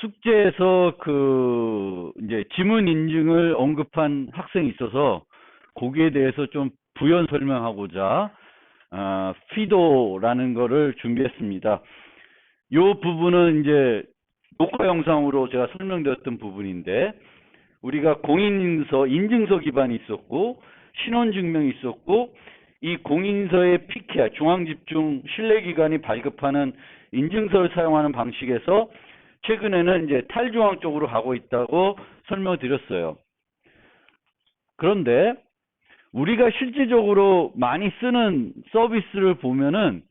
숙제에서 이제 지문 인증을 언급한 학생이 있어서 거기에 대해서 좀 부연 설명하고자 피도라는 거를 준비했습니다. 이 부분은 이제 녹화 영상으로 제가 설명드렸던 부분인데, 우리가 공인인증서, 인증서 기반이 있었고, 신원증명이 있었고, 이 공인인서의 PKI, 중앙집중 신뢰기관이 발급하는 인증서를 사용하는 방식에서 최근에는 이제 탈중앙 쪽으로 가고 있다고 설명을 드렸어요. 그런데 우리가 실질적으로 많이 쓰는 서비스를 보면은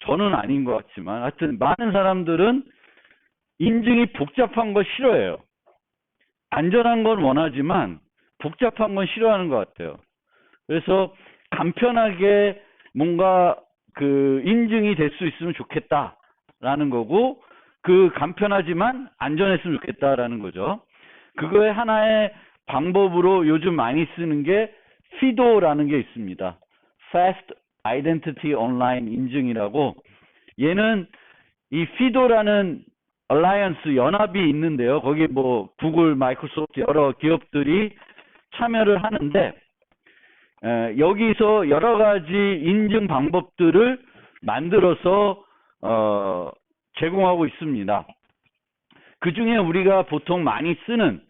저는 아닌 것 같지만 하여튼 많은 사람들은 인증이 복잡한 거 싫어해요. 안전한 건 원하지만 복잡한 건 싫어하는 것 같아요. 그래서 간편하게 뭔가 인증이 될 수 있으면 좋겠다라는 거고, 간편하지만 안전했으면 좋겠다라는 거죠. 그거의 하나의 방법으로 요즘 많이 쓰는 게 FIDO라는 게 있습니다. Fast Identity Online 인증이라고. 얘는 이 FIDO라는 얼라이언스 연합이 있는데요. 거기 뭐 구글, 마이크로소프트 여러 기업들이 참여를 하는데, 여기서 여러 가지 인증 방법들을 만들어서 제공하고 있습니다. 그 중에 우리가 보통 많이 쓰는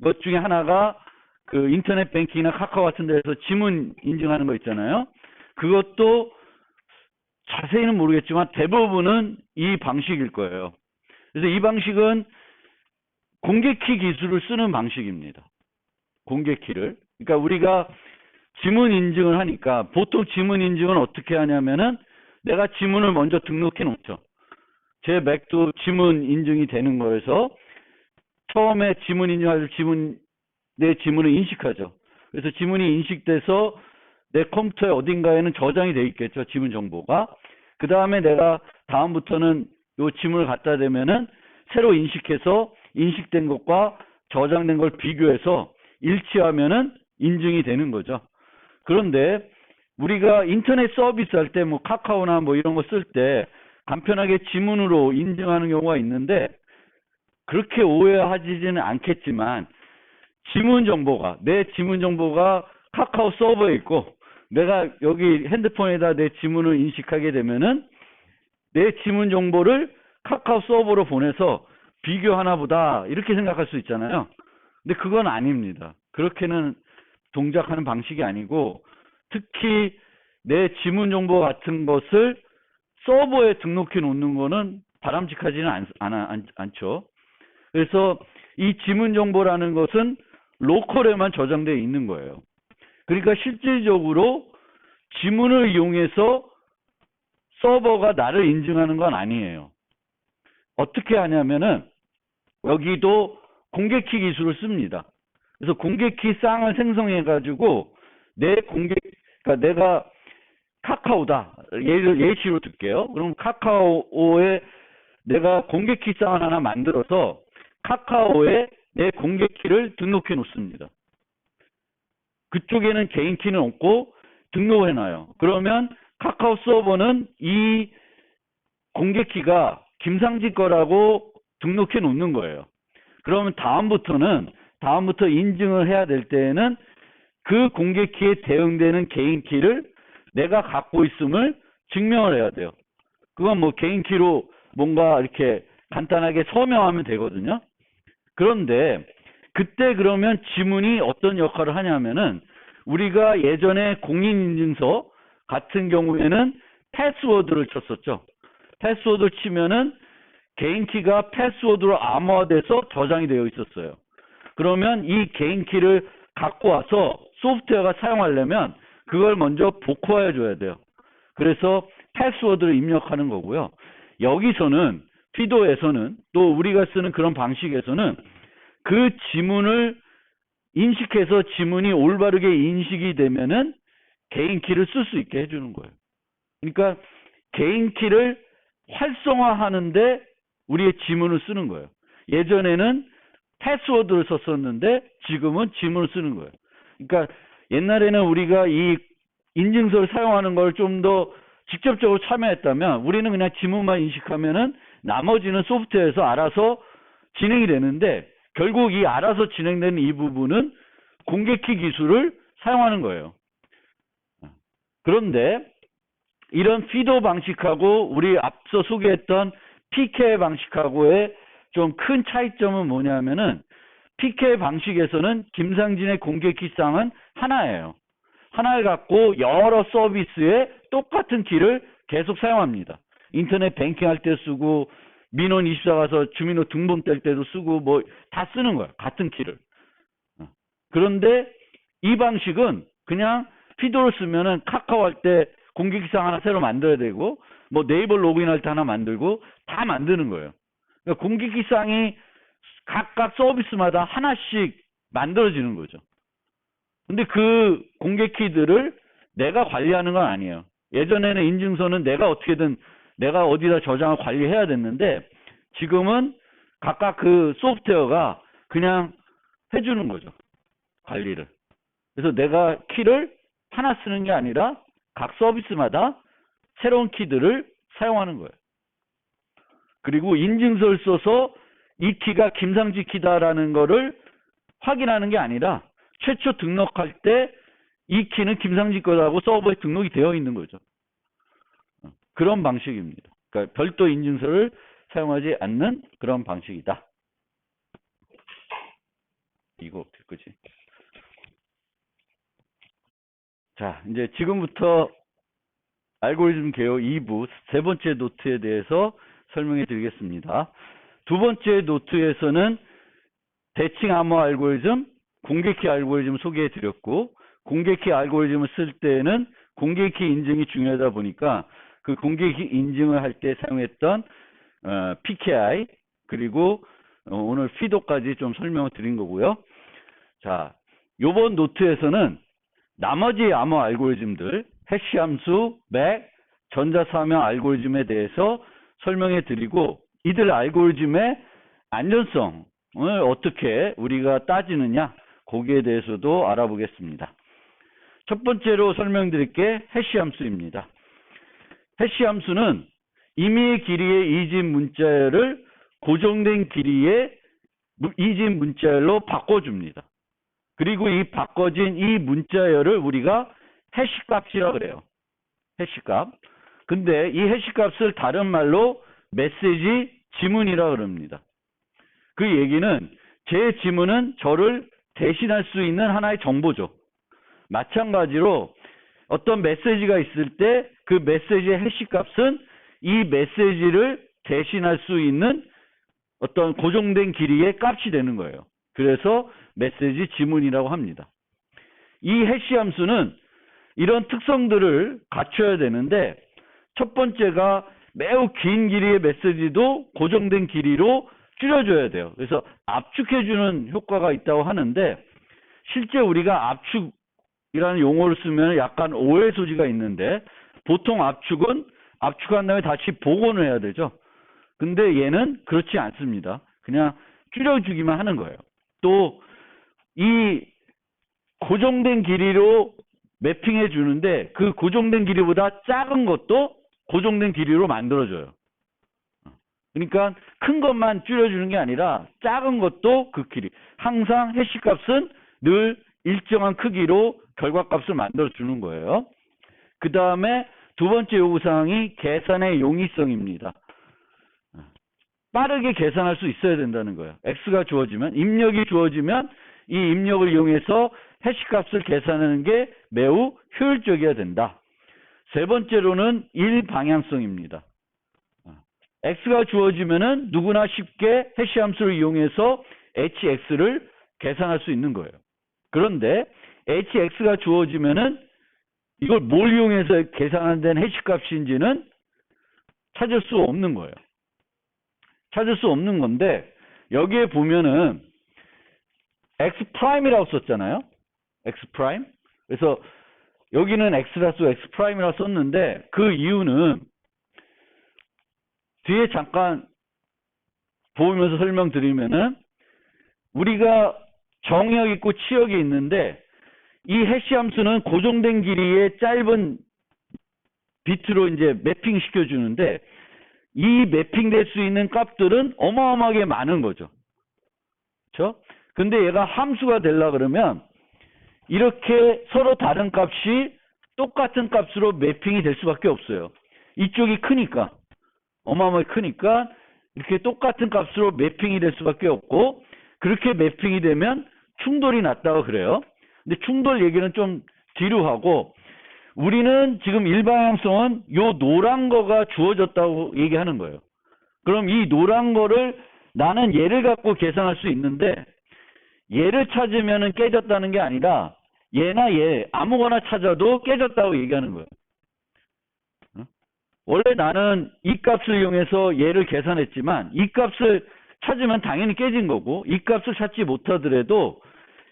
것 중에 하나가 인터넷 뱅킹이나 카카오 같은 데서 지문 인증하는 거 있잖아요. 그것도 자세히는 모르겠지만 대부분은 이 방식일 거예요. 그래서 이 방식은 공개키 기술을 쓰는 방식입니다. 공개키를. 그러니까 우리가 지문 인증을 하니까 보통 지문 인증은 어떻게 하냐면은 내가 지문을 먼저 등록해 놓죠. 제 맥도 지문 인증이 되는 거여서 처음에 지문 인증할 내 지문을 인식하죠. 그래서 지문이 인식돼서 내 컴퓨터에 어딘가에는 저장이 돼 있겠죠. 지문 정보가. 그 다음에 내가 다음부터는 요 지문을 갖다 대면은 새로 인식해서 인식된 것과 저장된 걸 비교해서 일치하면은 인증이 되는 거죠. 그런데 우리가 인터넷 서비스 할 때 뭐 카카오나 뭐 이런 거 쓸 때 간편하게 지문으로 인증하는 경우가 있는데, 그렇게 오해하지는 않겠지만 내 지문 정보가 카카오 서버에 있고 내가 여기 핸드폰에다 내 지문을 인식하게 되면은 내 지문 정보를 카카오 서버로 보내서 비교하나 보다 이렇게 생각할 수 있잖아요. 근데 그건 아닙니다. 그렇게는 동작하는 방식이 아니고, 특히 내 지문 정보 같은 것을 서버에 등록해 놓는 거는 바람직하지는 않죠. 그래서 이 지문 정보라는 것은 로컬에만 저장되어 있는 거예요. 그러니까 실질적으로 지문을 이용해서 서버가 나를 인증하는 건 아니에요. 어떻게 하냐면은 여기도 공개키 기술을 씁니다. 그래서 공개키 쌍을 생성해 가지고 그러니까 내가 카카오다. 예시로 들게요. 그럼 카카오에 내가 공개키 쌍을 하나 만들어서 카카오에 내 공개키를 등록해 놓습니다. 그쪽에는 개인 키는 없고 등록을 해놔요. 그러면 카카오 서버는 이 공개키가 김상진 거라고 등록해 놓는 거예요. 그러면 다음부터 인증을 해야 될 때에는 그 공개키에 대응되는 개인 키를 내가 갖고 있음을 증명을 해야 돼요. 그건 뭐 개인 키로 뭔가 이렇게 간단하게 서명하면 되거든요. 그런데 그때 그러면 지문이 어떤 역할을 하냐면은, 우리가 예전에 공인인증서 같은 경우에는 패스워드를 쳤었죠. 패스워드를 치면은 개인키가 패스워드로 암호화돼서 저장이 되어 있었어요. 그러면 이 개인키를 갖고 와서 소프트웨어가 사용하려면 그걸 먼저 복호해 줘야 돼요. 그래서 패스워드를 입력하는 거고요. 여기서는 피도에서는 또 우리가 쓰는 그런 방식에서는 그 지문을 인식해서 지문이 올바르게 인식이 되면은 개인키를 쓸 수 있게 해주는 거예요. 그러니까 개인키를 활성화하는데 우리의 지문을 쓰는 거예요. 예전에는 패스워드를 썼었는데 지금은 지문을 쓰는 거예요. 그러니까 옛날에는 우리가 이 인증서를 사용하는 걸 좀 더 직접적으로 참여했다면 우리는 그냥 지문만 인식하면은 나머지는 소프트웨어에서 알아서 진행이 되는데 결국 이 알아서 진행되는 이 부분은 공개키 기술을 사용하는 거예요. 그런데 이런 피도 방식하고 우리 앞서 소개했던 PK 방식하고의 좀 큰 차이점은 뭐냐면은 PK 방식에서는 김상진의 공개키상은 하나예요. 하나를 갖고 여러 서비스에 똑같은 키를 계속 사용합니다. 인터넷 뱅킹할 때 쓰고 민원24 가서 주민등록 등본 뗄 때도 쓰고 뭐 다 쓰는 거예요. 같은 키를. 그런데 이 방식은 그냥 피도를 쓰면은 카카오 할 때 공개키상 하나 새로 만들어야 되고 뭐 네이버 로그인할 때 하나 만들고 다 만드는 거예요. 그러니까 공개키상이 각각 서비스마다 하나씩 만들어지는 거죠. 근데 그 공개키들을 내가 관리하는 건 아니에요. 예전에는 인증서는 내가 어떻게든 내가 어디다 저장을 관리해야 됐는데 지금은 각각 그 소프트웨어가 그냥 해주는 거죠. 관리를. 그래서 내가 키를 하나 쓰는 게 아니라 각 서비스마다 새로운 키들을 사용하는 거예요. 그리고 인증서를 써서 이 키가 김상진 키다라는 거를 확인하는 게 아니라 최초 등록할 때 이 키는 김상진 거라고 서버에 등록이 되어 있는 거죠. 그런 방식입니다. 그러니까 별도 인증서를 사용하지 않는 그런 방식이다. 이거 어떻게 끄지? 자, 이제 지금부터 알고리즘 개요 2부 세 번째 노트에 대해서 설명해 드리겠습니다. 두 번째 노트에서는 대칭 암호 알고리즘, 공개키 알고리즘 소개해 드렸고, 공개키 알고리즘을 쓸 때에는 공개키 인증이 중요하다 보니까 그 공개키 인증을 할 때 사용했던 PKI 그리고 오늘 피도까지 좀 설명을 드린 거고요. 자, 요번 노트에서는 나머지 암호 알고리즘들, 해시 함수, 맥, 전자사명 알고리즘에 대해서 설명해 드리고 이들 알고리즘의 안전성을 어떻게 우리가 따지느냐 거기에 대해서도 알아보겠습니다. 첫 번째로 설명드릴 게 해시 함수입니다. 해시 함수는 임의의 길이의 이집 문자열을 고정된 길이의 이집 문자열로 바꿔줍니다. 그리고 이 바꿔진 이 문자열을 우리가 해시값이라고 그래요. 해시값. 근데 이 해시값을 다른 말로 메시지 지문이라고 그럽니다. 그 얘기는 제 지문은 저를 대신할 수 있는 하나의 정보죠. 마찬가지로 어떤 메시지가 있을 때 그 메시지의 해시값은 이 메시지를 대신할 수 있는 어떤 고정된 길이의 값이 되는 거예요. 그래서 메시지 지문이라고 합니다. 이 해시 함수는 이런 특성들을 갖춰야 되는데 첫 번째가 매우 긴 길이의 메시지도 고정된 길이로 줄여줘야 돼요. 그래서 압축해주는 효과가 있다고 하는데 실제 우리가 압축이라는 용어를 쓰면 약간 오해 소지가 있는데 보통 압축은 압축한 다음에 다시 복원을 해야 되죠. 근데 얘는 그렇지 않습니다. 그냥 줄여주기만 하는 거예요. 또 이 고정된 길이로 매핑해 주는데 그 고정된 길이보다 작은 것도 고정된 길이로 만들어줘요. 그러니까 큰 것만 줄여주는 게 아니라 작은 것도 그 길이. 항상 해시값은 늘 일정한 크기로 결과값을 만들어주는 거예요. 그 다음에 두 번째 요구사항이 계산의 용이성입니다. 빠르게 계산할 수 있어야 된다는 거예요. X가 주어지면, 입력이 주어지면 이 입력을 이용해서 해시값을 계산하는 게 매우 효율적이어야 된다. 세 번째로는 일방향성입니다. X가 주어지면은 누구나 쉽게 해시 함수를 이용해서 HX를 계산할 수 있는 거예요. 그런데 HX가 주어지면은 이걸 뭘 이용해서 계산된 해시값인지는 찾을 수 없는 거예요. 찾을 수 없는 건데 여기에 보면은 X'이라고 썼잖아요. X'. 그래서 여기는 X라서 X'이라고 썼는데 그 이유는 뒤에 잠깐 보면서 설명드리면은 우리가 정의역 있고 치역이 있는데 이 해시 함수는 고정된 길이의 짧은 비트로 이제 매핑 시켜주는데 이 매핑될 수 있는 값들은 어마어마하게 많은 거죠. 그렇죠? 근데 얘가 함수가 되려 그러면 이렇게 서로 다른 값이 똑같은 값으로 매핑이 될 수밖에 없어요. 이쪽이 크니까, 어마어마하게 크니까 이렇게 똑같은 값으로 매핑이 될 수밖에 없고, 그렇게 매핑이 되면 충돌이 났다고 그래요. 근데 충돌 얘기는 좀 뒤로 하고, 우리는 지금 일방향성은 요 노란 거가 주어졌다고 얘기하는 거예요. 그럼 이 노란 거를 나는 얘를 갖고 계산할 수 있는데, 얘를 찾으면 깨졌다는 게 아니라 얘나 얘 아무거나 찾아도 깨졌다고 얘기하는 거예요. 원래 나는 이 값을 이용해서 얘를 계산했지만 이 값을 찾으면 당연히 깨진 거고, 이 값을 찾지 못하더라도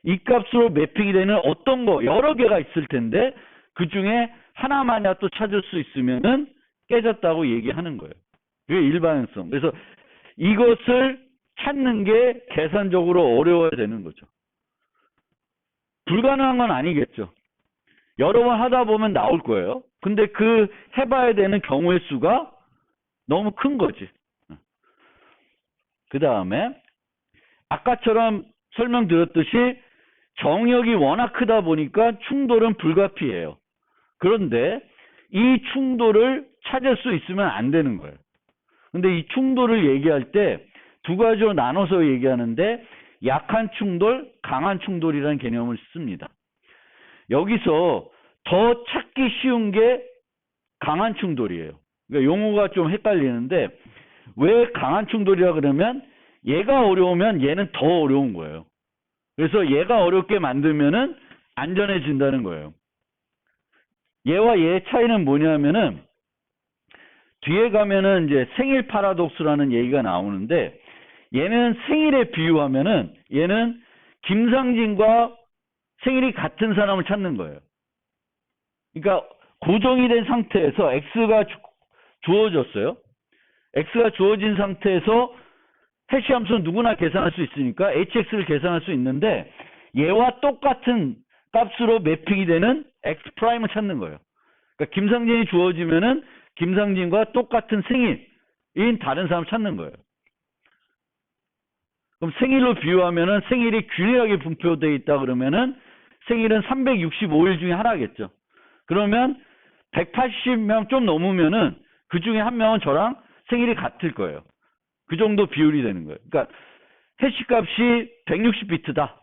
이 값으로 매핑이 되는 어떤 거 여러 개가 있을 텐데 그 중에 하나만이라도 찾을 수 있으면은 깨졌다고 얘기하는 거예요. 그게 일반성. 그래서 이것을 찾는 게 계산적으로 어려워야 되는 거죠. 불가능한 건 아니겠죠. 여러 번 하다 보면 나올 거예요. 근데 그 해봐야 되는 경우의 수가 너무 큰 거지. 그 다음에 아까처럼 설명드렸듯이 정역이 워낙 크다 보니까 충돌은 불가피해요. 그런데 이 충돌을 찾을 수 있으면 안 되는 거예요. 근데 이 충돌을 얘기할 때 두 가지로 나눠서 얘기하는데 약한 충돌, 강한 충돌이라는 개념을 씁니다. 여기서 더 찾기 쉬운 게 강한 충돌이에요. 그러니까 용어가 좀 헷갈리는데 왜 강한 충돌이라 그러면 얘가 어려우면 얘는 더 어려운 거예요. 그래서 얘가 어렵게 만들면은 안전해진다는 거예요. 얘와 얘의 차이는 뭐냐면은 뒤에 가면은 이제 생일 파라독스라는 얘기가 나오는데 얘는 생일에 비유하면은 얘는 김상진과 생일이 같은 사람을 찾는 거예요. 그러니까 고정이 된 상태에서 x가 주어졌어요. x가 주어진 상태에서 해시 함수는 누구나 계산할 수 있으니까 hx를 계산할 수 있는데 얘와 똑같은 값으로 매핑이 되는 x'을 찾는 거예요. 그러니까 김상진이 주어지면은 김상진과 똑같은 생일인 다른 사람을 찾는 거예요. 그럼 생일로 비유하면은 생일이 균일하게 분포되어 있다 그러면은 생일은 365일 중에 하나겠죠. 그러면 180명 좀 넘으면은 그 중에 한 명은 저랑 생일이 같을 거예요. 그 정도 비율이 되는 거예요. 그러니까 해시 값이 160비트다.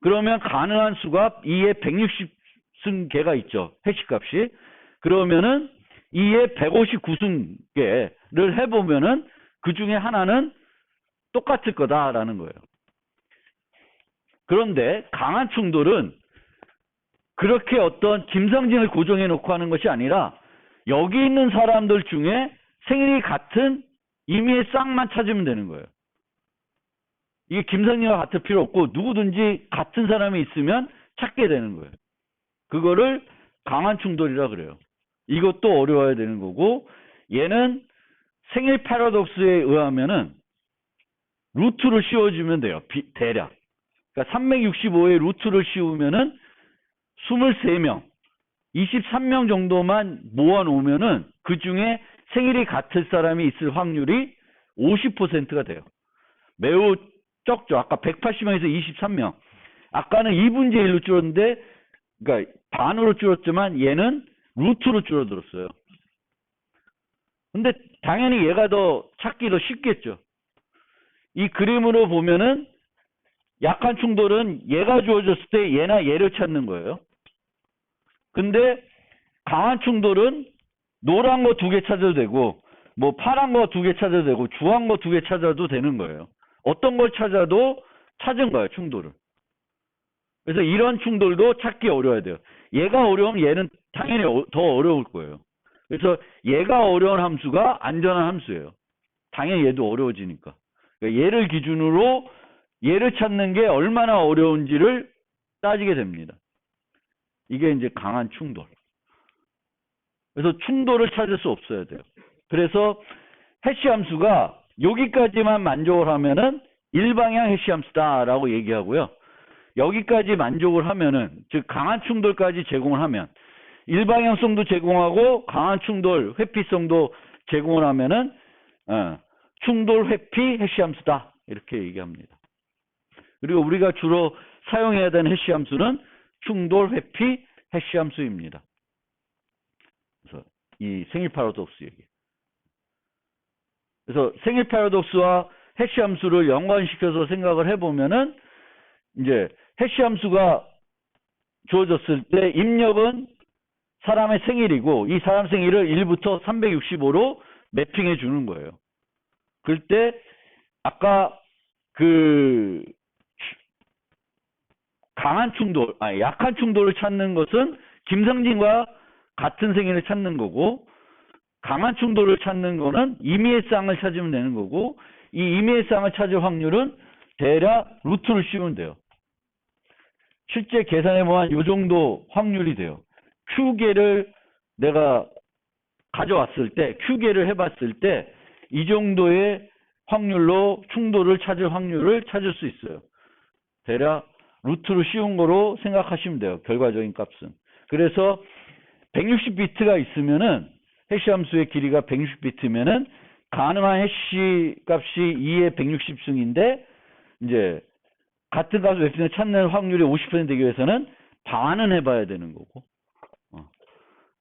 그러면 가능한 수가 2에 160승계가 있죠. 해시 값이. 그러면은 2에 159승계를 해보면은 그 중에 하나는 똑같을 거다라는 거예요. 그런데 강한 충돌은 그렇게 어떤 김상진을 고정해 놓고 하는 것이 아니라 여기 있는 사람들 중에 생일이 같은 임의의 쌍만 찾으면 되는 거예요. 이게 김상진과 같을 필요 없고 누구든지 같은 사람이 있으면 찾게 되는 거예요. 그거를 강한 충돌이라 그래요. 이것도 어려워야 되는 거고 얘는 생일 패러독스에 의하면은 루트를 씌워주면 돼요. 대략. 그러니까 365의 루트를 씌우면은 23명, 23명 정도만 모아놓으면은 그 중에 생일이 같을 사람이 있을 확률이 50%가 돼요. 매우 적죠. 아까 180명에서 23명. 아까는 2분의 1로 줄었는데, 그러니까 반으로 줄었지만 얘는 루트로 줄어들었어요. 근데 당연히 얘가 더 찾기 더 쉽겠죠. 이 그림으로 보면은 약한 충돌은 얘가 주어졌을 때 얘나 얘를 찾는 거예요. 근데 강한 충돌은 노란 거 2개 찾아도 되고 뭐 파란 거 2개 찾아도 되고 주황 거 2개 찾아도 되는 거예요. 어떤 걸 찾아도 찾은 거예요, 충돌을. 그래서 이런 충돌도 찾기 어려워야 돼요. 얘가 어려우면 얘는 당연히 더 어려울 거예요. 그래서 얘가 어려운 함수가 안전한 함수예요. 당연히 얘도 어려워지니까. 그러니까 얘를 기준으로 얘를 찾는 게 얼마나 어려운지를 따지게 됩니다. 이게 이제 강한 충돌. 그래서 충돌을 찾을 수 없어야 돼요. 그래서 해시 함수가 여기까지만 만족을 하면은 일방향 해시 함수다라고 얘기하고요. 여기까지 만족을 하면은, 즉 강한 충돌까지 제공을 하면, 일방향성도 제공하고 강한 충돌, 회피성도 제공을 하면은 충돌 회피 해시 함수다. 이렇게 얘기합니다. 그리고 우리가 주로 사용해야 되는 해시 함수는 충돌 회피 해시 함수입니다. 그래서 이 생일 파라독스 얘기. 그래서 생일 파라독스와 해시 함수를 연관시켜서 생각을 해보면은 이제 해시 함수가 주어졌을 때 입력은 사람의 생일이고 이 사람 생일을 1부터 365로 매핑해 주는 거예요. 그럴 때 아까 그 약한 충돌을 찾는 것은 김성진과 같은 생일을 찾는 거고 강한 충돌을 찾는 거는 임의의 쌍을 찾으면 되는 거고 이 임의의 쌍을 찾을 확률은 대략 루트를 씌우면 돼요. 실제 계산해보면 이 정도 확률이 돼요. Q개를 내가 가져왔을 때, Q개를 해봤을 때 이 정도의 확률로 충돌을 찾을 확률을 찾을 수 있어요. 대략 루트로 씌운 거로 생각하시면 돼요. 결과적인 값은. 그래서 160비트가 있으면은 해시 함수의 길이가 160비트면은 가능한 해시 값이 2의 160승인데 이제 같은 값을 매핑을 찾는 확률이 50% 되기 위해서는 반은 해봐야 되는 거고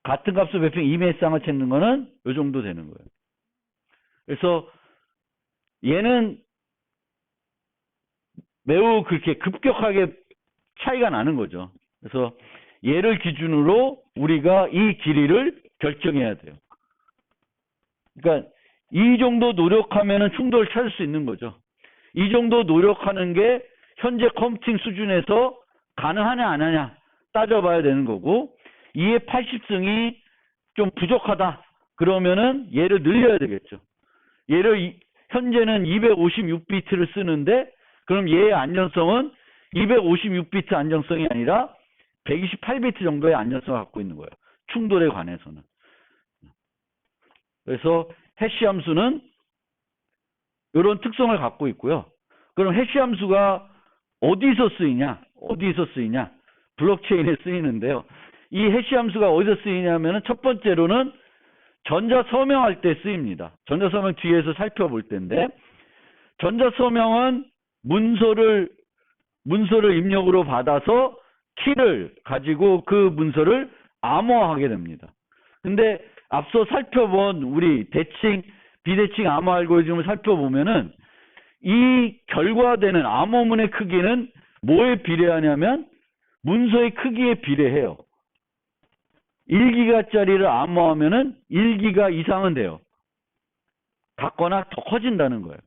같은 값을 매핑 임의의 쌍을 찾는 거는 이 정도 되는 거예요. 그래서 얘는 매우 그렇게 급격하게 차이가 나는 거죠. 그래서 얘를 기준으로 우리가 이 길이를 결정해야 돼요. 그러니까 이 정도 노력하면은 충돌을 찾을 수 있는 거죠. 이 정도 노력하는 게 현재 컴퓨팅 수준에서 가능하냐 안 하냐 따져봐야 되는 거고 2의 80승이 좀 부족하다 그러면은 얘를 늘려야 되겠죠. 얘를 현재는 256비트를 쓰는데 그럼 얘의 안전성은 256비트 안정성이 아니라 128비트 정도의 안전성을 갖고 있는 거예요. 충돌에 관해서는. 그래서 해시 함수는 이런 특성을 갖고 있고요. 그럼 해시 함수가 어디서 쓰이냐? 블록체인에 쓰이는데요. 이 해시 함수가 어디서 쓰이냐면은 첫 번째로는 전자서명할 때 쓰입니다. 전자서명 뒤에서 살펴볼 텐데 전자서명은 문서를 입력으로 받아서 키를 가지고 그 문서를 암호화하게 됩니다. 근데 앞서 살펴본 우리 비대칭 암호 알고리즘을 살펴보면은 이 결과되는 암호문의 크기는 뭐에 비례하냐면 문서의 크기에 비례해요. 1기가짜리를 암호하면은 1기가 이상은 돼요. 같거나 더 커진다는 거예요.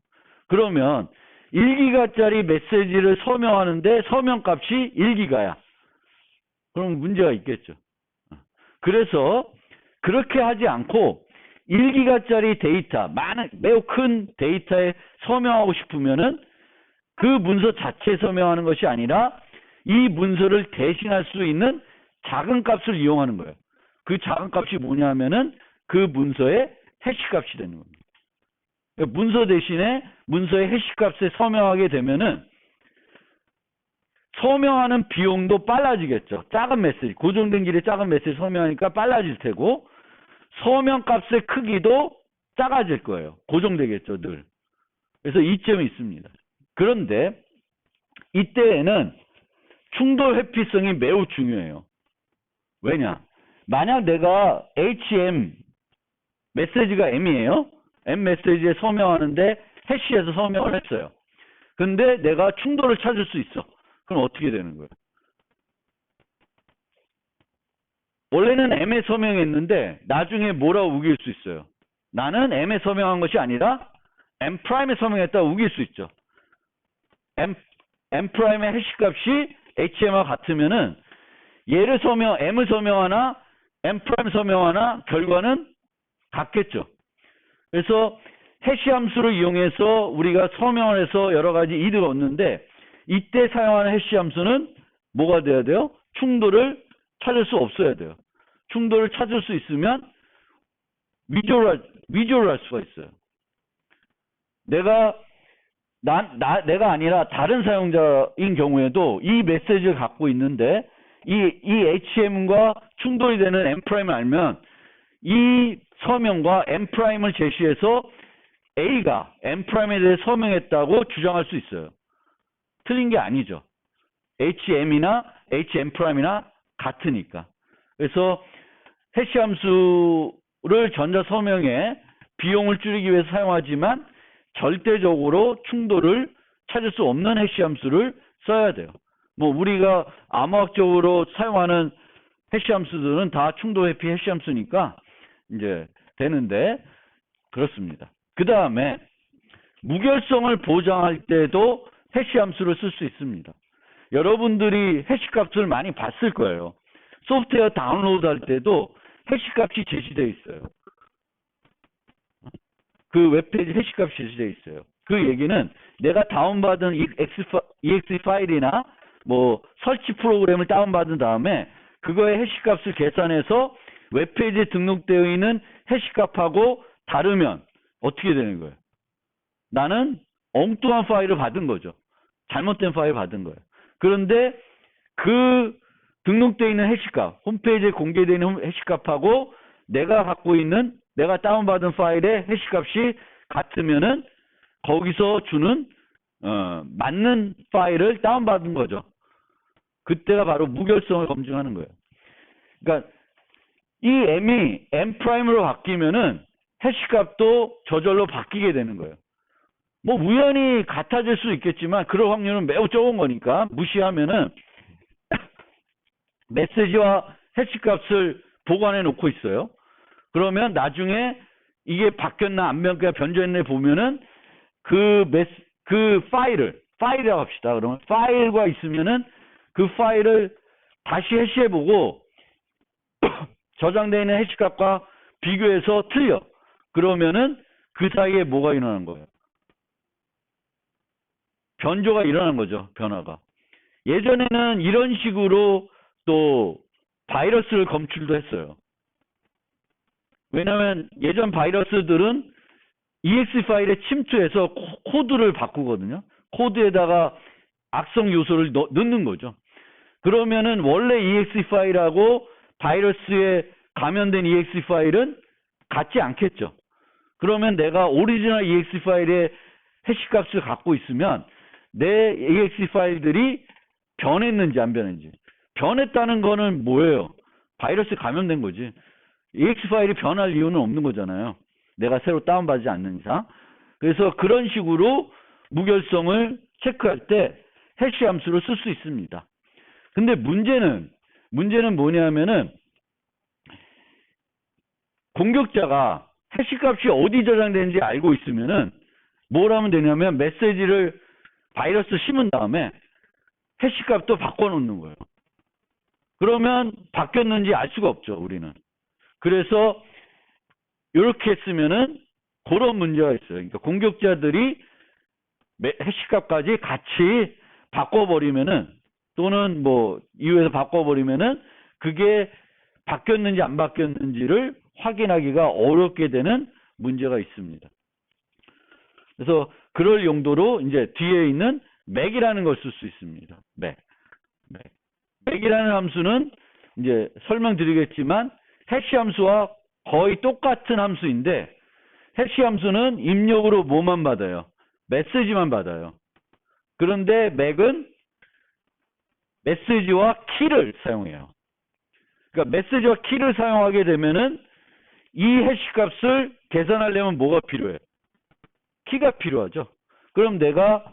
그러면 1기가짜리 메시지를 서명하는데 서명값이 1기가야. 그럼 문제가 있겠죠. 그래서 그렇게 하지 않고 1기가짜리 데이터, 매우 큰 데이터에 서명하고 싶으면은 그 문서 자체에 서명하는 것이 아니라 이 문서를 대신할 수 있는 작은 값을 이용하는 거예요. 그 작은 값이 뭐냐면은 그 문서의 해시 값이 되는 겁니다. 문서 대신에 문서의 해시 값에 서명하게 되면은 서명하는 비용도 빨라지겠죠. 작은 메시지, 고정된 길이의 작은 메시지 서명하니까 빨라질 테고 서명값의 크기도 작아질 거예요. 고정되겠죠, 늘. 그래서 이점이 있습니다. 그런데 이때에는 충돌 회피성이 매우 중요해요. 왜냐? 만약 내가 HM 메시지가 M이에요. M 메시지에 서명하는데 해시에서 서명을 했어요. 근데 내가 충돌을 찾을 수 있어. 그럼 어떻게 되는 거예요? 원래는 M에 서명했는데 나중에 뭐라고 우길 수 있어요? 나는 M에 서명한 것이 아니라 M 프라임에 서명했다고 우길 수 있죠. M 프라임의 해시 값이 HM과 같으면은 M을 서명하나 M 프라임 서명하나 결과는 같겠죠. 그래서 해시 함수를 이용해서 우리가 서명을 해서 여러 가지 이득을 얻는데 이때 사용하는 해시 함수는 뭐가 돼야 돼요? 충돌을 찾을 수 없어야 돼요. 충돌을 찾을 수 있으면 위조를 할 수가 있어요. 내가 아니라 다른 사용자인 경우에도 이 메시지를 갖고 있는데 이 HM과 충돌이 되는 M 프라임을 알면 이 서명과 M 프라임을 제시해서 A가 M'에 대해 서명했다고 주장할 수 있어요. 틀린 게 아니죠. HM이나 HM'이나 같으니까. 그래서 해시 함수를 전자 서명에 비용을 줄이기 위해서 사용하지만 절대적으로 충돌을 찾을 수 없는 해시 함수를 써야 돼요. 뭐 우리가 암호학적으로 사용하는 해시 함수들은 다 충돌 회피 해시 함수니까 이제 되는데 그렇습니다. 그 다음에 무결성을 보장할 때도 해시 함수를 쓸 수 있습니다. 여러분들이 해시 값을 많이 봤을 거예요. 소프트웨어 다운로드 할 때도 해시 값이 제시되어 있어요. 그 웹페이지 해시 값이 제시되어 있어요. 그 얘기는 내가 다운받은 exe 파일이나 뭐 설치 프로그램을 다운받은 다음에 그거의 해시 값을 계산해서 웹페이지에 등록되어 있는 해시 값하고 다르면 어떻게 되는 거예요? 나는 엉뚱한 파일을 받은 거죠. 잘못된 파일 받은 거예요. 그런데 그 등록되어 있는 해시값, 홈페이지에 공개되어 있는 해시값하고 내가 갖고 있는, 내가 다운받은 파일의 해시값이 같으면은 거기서 주는 맞는 파일을 다운받은 거죠. 그때가 바로 무결성을 검증하는 거예요. 그러니까 이 M이 M'으로 바뀌면은 해시값도 저절로 바뀌게 되는 거예요. 뭐 우연히 같아질 수 있겠지만 그럴 확률은 매우 적은 거니까 무시하면은 메시지와 해시값을 보관해 놓고 있어요. 그러면 나중에 이게 바뀌었나 안 바뀌었나 변조했나 보면은 그 파일이라고 합시다. 그러면 파일과 있으면은 그 파일을 다시 해시해보고 저장되어 있는 해시값과 비교해서 틀려. 그러면은 그 사이에 뭐가 일어나는 거예요? 변조가 일어나는 거죠. 변화가. 예전에는 이런 식으로 또 바이러스를 검출도 했어요. 왜냐하면 예전 바이러스들은 exe 파일에 침투해서 코드를 바꾸거든요. 코드에다가 악성 요소를 넣는 거죠. 그러면은 원래 exe 파일하고 바이러스에 감염된 exe 파일은 같지 않겠죠. 그러면 내가 오리지널 exe 파일의 해시값을 갖고 있으면 내 exe 파일들이 변했는지 안 변했는지. 변했다는 거는 뭐예요? 바이러스에 감염된 거지. exe 파일이 변할 이유는 없는 거잖아요. 내가 새로 다운받지 않는 이상. 그래서 그런 식으로 무결성을 체크할 때 해시 함수를 쓸 수 있습니다. 근데 문제는 뭐냐면은 공격자가 해시 값이 어디 저장되는지 알고 있으면은 뭘 하면 되냐면 메시지를 바이러스 심은 다음에 해시 값도 바꿔놓는 거예요. 그러면 바뀌었는지 알 수가 없죠, 우리는. 그래서 이렇게 했으면은 그런 문제가 있어요. 그러니까 공격자들이 해시값까지 같이 바꿔버리면은 또는 뭐 이후에서 바꿔버리면은 그게 바뀌었는지 안 바뀌었는지를 확인하기가 어렵게 되는 문제가 있습니다. 그래서 그럴 용도로 이제 뒤에 있는 맥이라는 걸 쓸 수 있습니다. 맥이라는 함수는 이제 설명드리겠지만 해시 함수와 거의 똑같은 함수인데 해시 함수는 입력으로 뭐만 받아요? 메시지만 받아요. 그런데 맥은 메시지와 키를 사용해요. 그러니까 메시지와 키를 사용하게 되면은 이 해시 값을 계산하려면 뭐가 필요해? 키가 필요하죠. 그럼 내가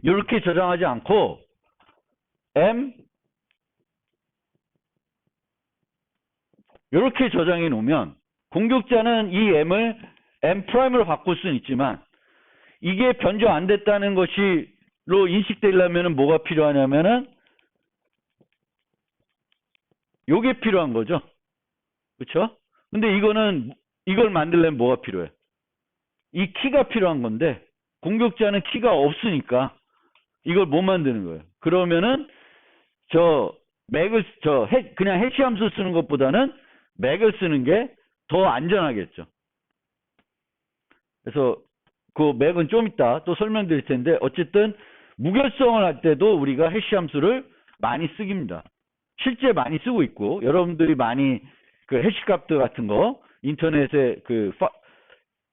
이렇게 저장하지 않고 M 이렇게 저장해 놓으면 공격자는 이 M을 M'으로 바꿀 수는 있지만 이게 변조 안 됐다는 것이로 인식되려면 뭐가 필요하냐면은 요게 필요한 거죠. 그렇죠? 근데 이걸 만들려면 뭐가 필요해? 이 키가 필요한 건데 공격자는 키가 없으니까 이걸 못 만드는 거예요. 그러면은 그냥 해시 함수 쓰는 것보다는 맥을 쓰는 게 더 안전하겠죠. 그래서 그 맥은 좀 이따 또 설명드릴 텐데 어쨌든 무결성을 할 때도 우리가 해시 함수를 많이 쓰깁니다. 실제 많이 쓰고 있고 여러분들이 많이 그 해시 값들 같은 거 인터넷에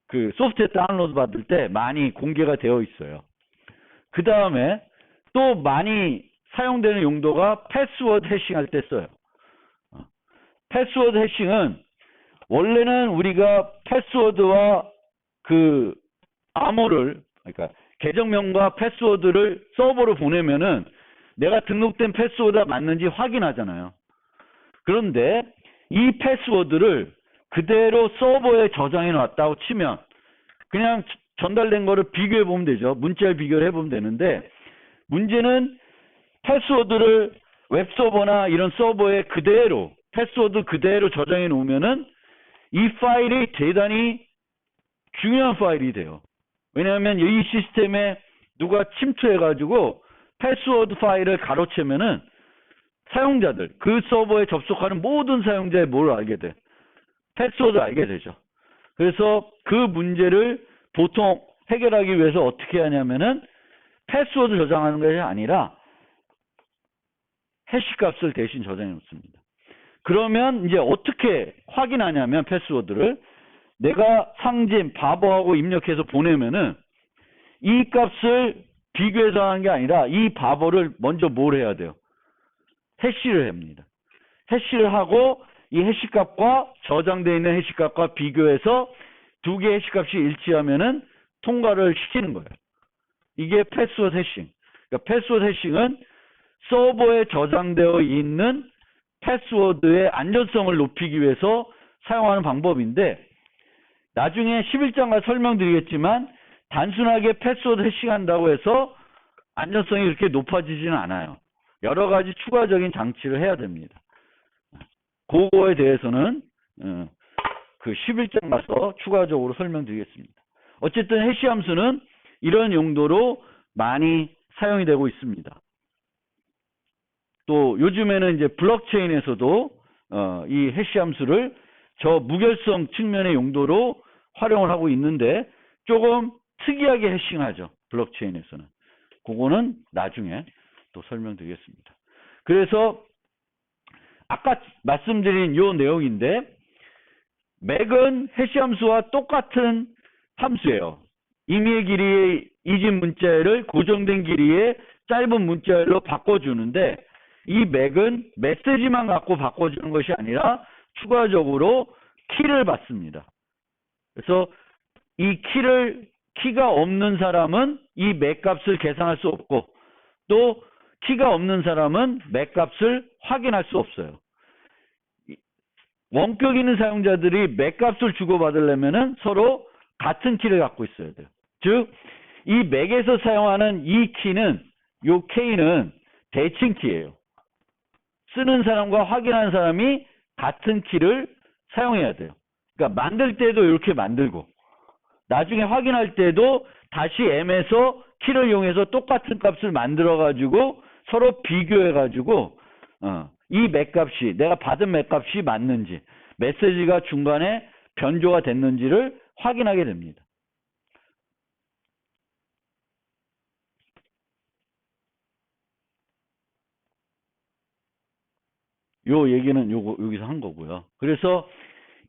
그 소프트웨어 다운로드 받을 때 많이 공개가 되어 있어요. 그 다음에 또 많이 사용되는 용도가 패스워드 해싱할 때 써요. 패스워드 해싱은 원래는 우리가 패스워드와 그 암호를, 그러니까 계정명과 패스워드를 서버로 보내면은 내가 등록된 패스워드가 맞는지 확인하잖아요. 그런데 이 패스워드를 그대로 서버에 저장해 놨다고 치면 그냥 전달된 거를 비교해 보면 되죠. 문자를 비교를 해 보면 되는데, 문제는 패스워드를 웹서버나 이런 서버에 그대로 패스워드 그대로 저장해 놓으면은 이 파일이 대단히 중요한 파일이 돼요. 왜냐하면 이 시스템에 누가 침투해가지고 패스워드 파일을 가로채면은 사용자들, 그 서버에 접속하는 모든 사용자의 뭘 알게 돼? 패스워드를 알게 되죠. 그래서 그 문제를 보통 해결하기 위해서 어떻게 하냐면은 패스워드 저장하는 것이 아니라 해시 값을 대신 저장해 놓습니다. 그러면 이제 어떻게 확인하냐면 패스워드를 내가 상진 바보하고 입력해서 보내면은 이 값을 비교해서 하는 게 아니라 이 바보를 먼저 뭘 해야 돼요? 해시를 합니다. 해시를 하고 이 해시 값과 저장되어 있는 해시 값과 비교해서 두 개의 해시 값이 일치하면은 통과를 시키는 거예요. 이게 패스워드 해싱. 그러니까 패스워드 해싱은 서버에 저장되어 있는 패스워드의 안전성을 높이기 위해서 사용하는 방법인데, 나중에 11장과 설명드리겠지만 단순하게 패스워드 해싱한다고 해서 안전성이 그렇게 높아지지는 않아요. 여러 가지 추가적인 장치를 해야 됩니다. 그거에 대해서는 그 11장 가서 추가적으로 설명드리겠습니다. 어쨌든 해시 함수는 이런 용도로 많이 사용이 되고 있습니다. 또 요즘에는 이제 블록체인에서도 이 해시 함수를 저 무결성 측면의 용도로 활용을 하고 있는데 조금 특이하게 해싱하죠. 블록체인에서는. 그거는 나중에 또 설명드리겠습니다. 그래서 아까 말씀드린 요 내용인데, 맥은 해시 함수와 똑같은 함수예요. 임의의 길이의 이진 문자열을 고정된 길이의 짧은 문자열로 바꿔주는데, 이 맥은 메시지만 갖고 바꿔주는 것이 아니라 추가적으로 키를 받습니다. 그래서 이 키가 없는 사람은 이 맥 값을 계산할 수 없고, 또 키가 없는 사람은 맥 값을 확인할 수 없어요. 원격 있는 사용자들이 맥 값을 주고받으려면은 서로 같은 키를 갖고 있어야 돼요. 즉, 이 맥에서 사용하는 이 키는, 요 K는 대칭 키예요. 쓰는 사람과 확인하는 사람이 같은 키를 사용해야 돼요. 그러니까 만들 때도 이렇게 만들고, 나중에 확인할 때도 다시 M에서 키를 이용해서 똑같은 값을 만들어 가지고 서로 비교해 가지고 이 맥값이, 내가 받은 맥값이 맞는지, 메시지가 중간에 변조가 됐는지를 확인하게 됩니다. 요 얘기는 여기서 한 거고요. 그래서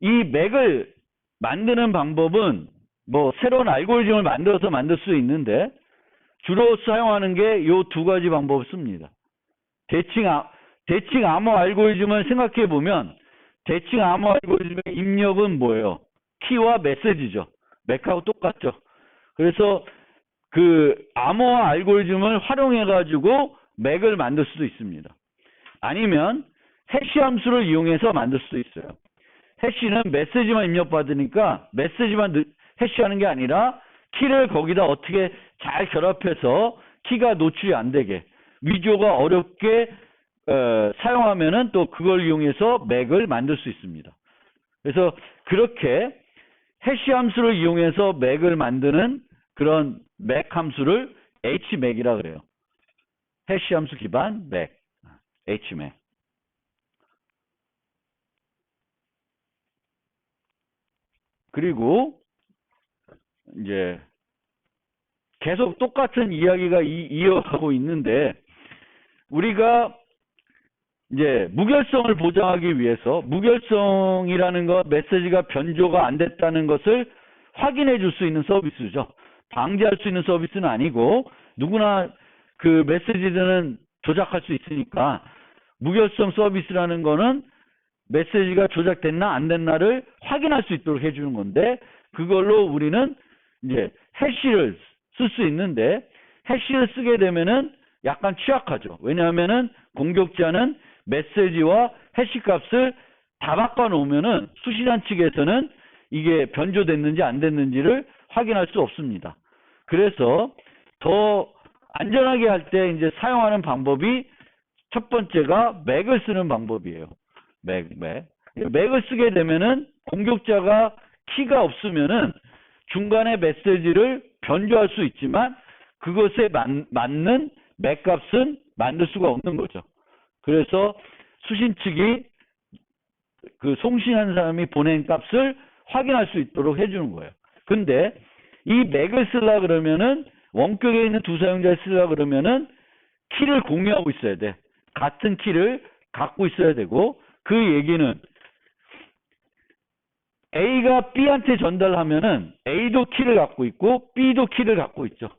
이 맥을 만드는 방법은 뭐 새로운 알고리즘을 만들어서 만들 수 있는데, 주로 사용하는 게 요 두 가지 방법을 씁니다. 대칭 암호 알고리즘을 생각해 보면, 대칭 암호 알고리즘의 입력은 뭐예요? 키와 메시지죠. 맥하고 똑같죠. 그래서 그 암호 알고리즘을 활용해 가지고 맥을 만들 수도 있습니다. 아니면 해시 함수를 이용해서 만들 수도 있어요. 해시는 메시지만 입력받으니까 메시지만 해시하는 게 아니라 키를 거기다 어떻게 잘 결합해서 키가 노출이 안 되게, 위조가 어렵게 사용하면은 또 그걸 이용해서 맥을 만들 수 있습니다. 그래서 그렇게 해시 함수를 이용해서 맥을 만드는 그런 맥 함수를 HMAC이라 그래요. 해시 함수 기반 맥, HMAC. 그리고 이제 계속 똑같은 이야기가 이어가고 있는데, 우리가 이제 무결성을 보장하기 위해서, 무결성이라는 것, 메시지가 변조가 안 됐다는 것을 확인해 줄 수 있는 서비스죠. 방지할 수 있는 서비스는 아니고 누구나 그 메시지들은 조작할 수 있으니까 무결성 서비스라는 거는 메시지가 조작됐나 안 됐나를 확인할 수 있도록 해주는 건데 그걸로 우리는 이제 해시를 쓸 수 있는데 해시를 쓰게 되면은 약간 취약하죠. 왜냐하면은 공격자는 메시지와 해시 값을 다 바꿔놓으면은 수신한 측에서는 이게 변조됐는지 안 됐는지를 확인할 수 없습니다. 그래서 더 안전하게 할 때 이제 사용하는 방법이 첫 번째가 맥을 쓰는 방법이에요. 맥을 쓰게 되면은 공격자가 키가 없으면은 중간에 메시지를 변조할 수 있지만 그것에 맞는 맥 값은 만들 수가 없는 거죠. 그래서 수신 측이 그 송신한 사람이 보낸 값을 확인할 수 있도록 해주는 거예요. 근데 이 맥을 쓰려 그러면은 원격에 있는 두 사용자를 쓰려 그러면은 키를 공유하고 있어야 돼. 같은 키를 갖고 있어야 되고 그 얘기는 A가 B한테 전달하면은 A도 키를 갖고 있고 B도 키를 갖고 있죠.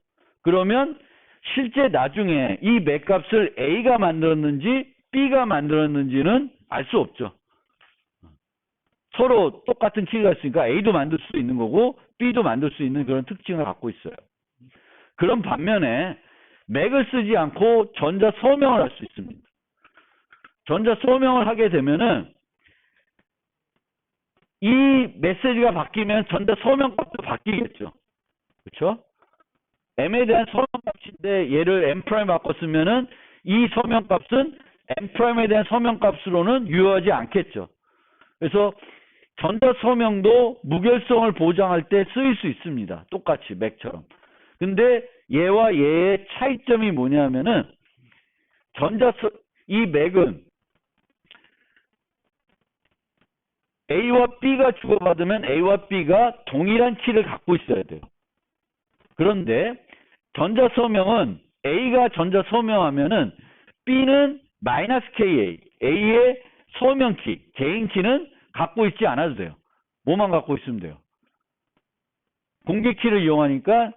그러면 실제 나중에 이 맥 값을 A가 만들었는지 B가 만들었는지는 알 수 없죠. 서로 똑같은 키가 있으니까 A도 만들 수 있는 거고 B도 만들 수 있는 그런 특징을 갖고 있어요. 그런 반면에 맥을 쓰지 않고 전자 서명을 할 수 있습니다. 전자 서명을 하게 되면은 이 메시지가 바뀌면 전자 서명 값도 바뀌겠죠. 그렇죠? M에 대한 서명 값인데 얘를 M 프라임 바꿨으면은 이 서명 값은 M 프라임에 대한 서명 값으로는 유효하지 않겠죠. 그래서 전자 서명도 무결성을 보장할 때 쓰일 수 있습니다. 똑같이 맥처럼. 근데 얘와 얘의 차이점이 뭐냐면은 이 맥은 A와 B가 주고받으면 A와 B가 동일한 키를 갖고 있어야 돼요. 그런데 전자 서명은 A가 전자 서명하면은 B는 -KA, A의 서명 키, 개인 키는 갖고 있지 않아도 돼요. 뭐만 갖고 있으면 돼요? 공개 키를 이용하니까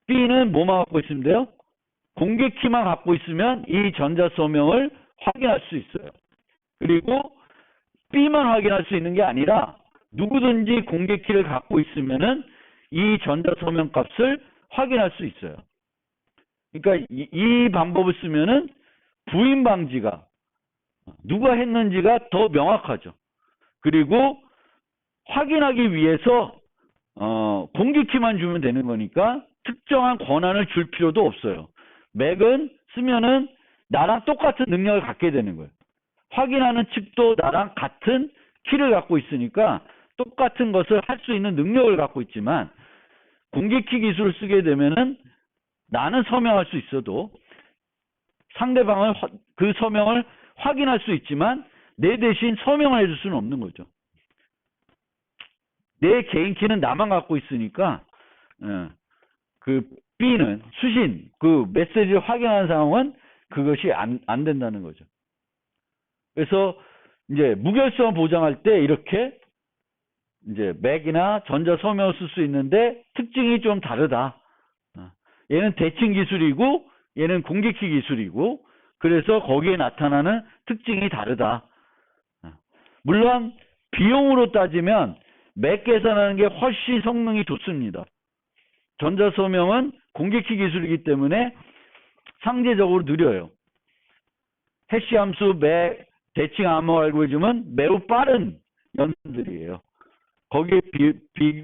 B는 뭐만 갖고 있으면 돼요? 공개 키만 갖고 있으면 이 전자 서명을 확인할 수 있어요. 그리고 B만 확인할 수 있는 게 아니라 누구든지 공개 키를 갖고 있으면은 이 전자 서명 값을 확인할 수 있어요. 그러니까 이 방법을 쓰면은 부인 방지가 누가 했는지가 더 명확하죠. 그리고 확인하기 위해서 공개 키만 주면 되는 거니까 특정한 권한을 줄 필요도 없어요. 맥은 쓰면은 나랑 똑같은 능력을 갖게 되는 거예요. 확인하는 측도 나랑 같은 키를 갖고 있으니까 똑같은 것을 할 수 있는 능력을 갖고 있지만 공개키 기술을 쓰게 되면은 나는 서명할 수 있어도 상대방을 그 서명을 확인할 수 있지만 내 대신 서명을 해줄 수는 없는 거죠. 내 개인 키는 나만 갖고 있으니까 그 B는 수신 그 메시지를 확인하는 상황은 그것이 안 된다는 거죠. 그래서 이제 무결성 보장할 때 이렇게 이제 맥이나 전자 서명을 쓸 수 있는데 특징이 좀 다르다. 얘는 대칭 기술이고 얘는 공개키 기술이고 그래서 거기에 나타나는 특징이 다르다. 물론 비용으로 따지면 맥 계산하는 게 훨씬 성능이 좋습니다. 전자 서명은 공개키 기술이기 때문에 상대적으로 느려요. 해시 함수, 맥, 대칭 암호 알고리즘은 매우 빠른 연산들이에요. 거기에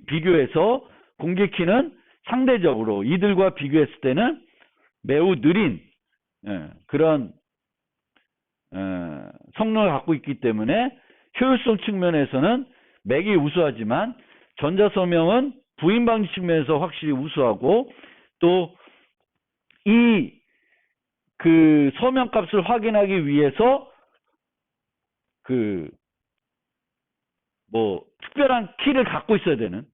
비교해서 공개키는 상대적으로 이들과 비교했을 때는 매우 느린 그런 성능을 갖고 있기 때문에 효율성 측면에서는 맥이 우수하지만 전자서명은 부인 방지 측면에서 확실히 우수하고 또 이 그 서명 값을 확인하기 위해서 그 뭐 특별한 키를 갖고 있어야 되는